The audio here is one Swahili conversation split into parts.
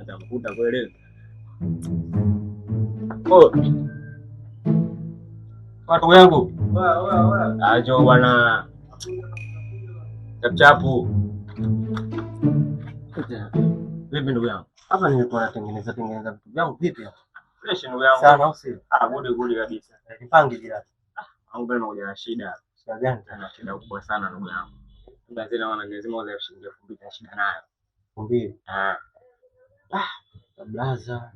Atamkuta kweli. Oh. Watu wangu. Ajo bwana. Chapu. Vipi ndugu yangu? Hapa nilikuwa natengeneza vitu vyangu vipi hapa? Fresh ndugu yangu. Sana au si? Gudi kabisa. Nipange jirani. Au bwana unakuja na shida. Shida gani? Ana shida kubwa sana ndugu yangu. Ndio zile wana lazima uze shilingi 2000 na shida nayo. 2000. Blaza.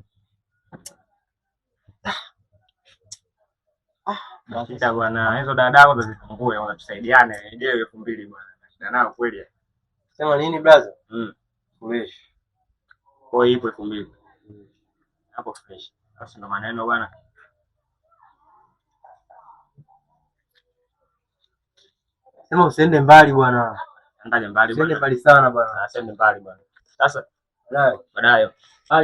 Shida bwana, hizo dadako zifungue unatusaidiane. Je, 2000 bwana. Shida nayo kweli. Sema nini blaza? Fresh. Kwa hiyo ipo 2000. Hapo fresh. Basi ndo maneno bwana. Sema usiende mbali bwana. Andaje mbali bwana. Usiende mbali sana bwana. Usiende mbali bwana. Sasa baadaye.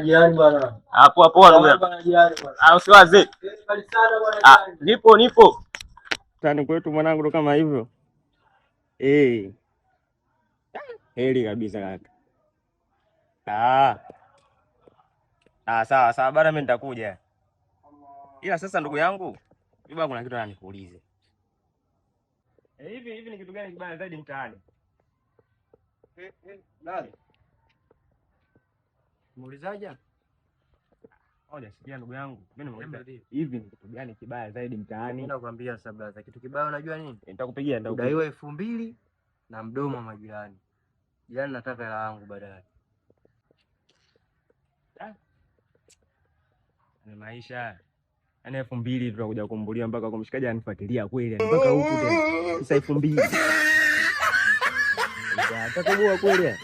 Jirani bwana. Hapo ndugu bwana jirani bwana. Usiwaze. Usiende mbali sana bwana. Nipo. Tani kwetu mwanangu ndo kama hivyo. Heri kabisa kaka. Sawa bwana, mimi nitakuja. Ila sasa ndugu yangu, bibi kuna kitu ananikuulize. Hivi ni kitu gani kibaya zaidi mtaani? Nani? Muulizaje? Oja, sikia ndugu yangu. Mimi nimeuliza hivi ni kitu gani kibaya zaidi mtaani? Mimi nakwambia sasa kitu kibaya unajua nini? Nitakupigia udaiwa 2000 na mdomo wa majirani. Jirani nataka hela yangu baadaye. Ni maisha. Yaani 2000 tutakuja kumbulia mpaka kumshikaji anifuatilia kweli mpaka huku tena. Sasa 2000. Atakubua kweli.